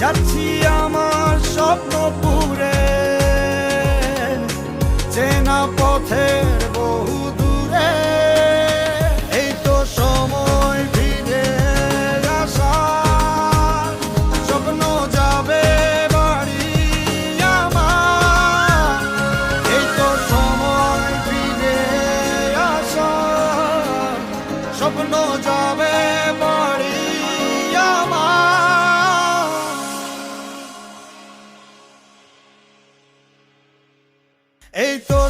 যাচ্ছি আমার স্বপ্নপুরে, চেনা পথের বহু দূরে। এই তো সময় ফিরে আসার, স্বপ্ন যাবে বাড়ি আমার। এই তো সময় ফিরে আসার, স্বপ্ন যাবে বাড়ি আমার। এই তো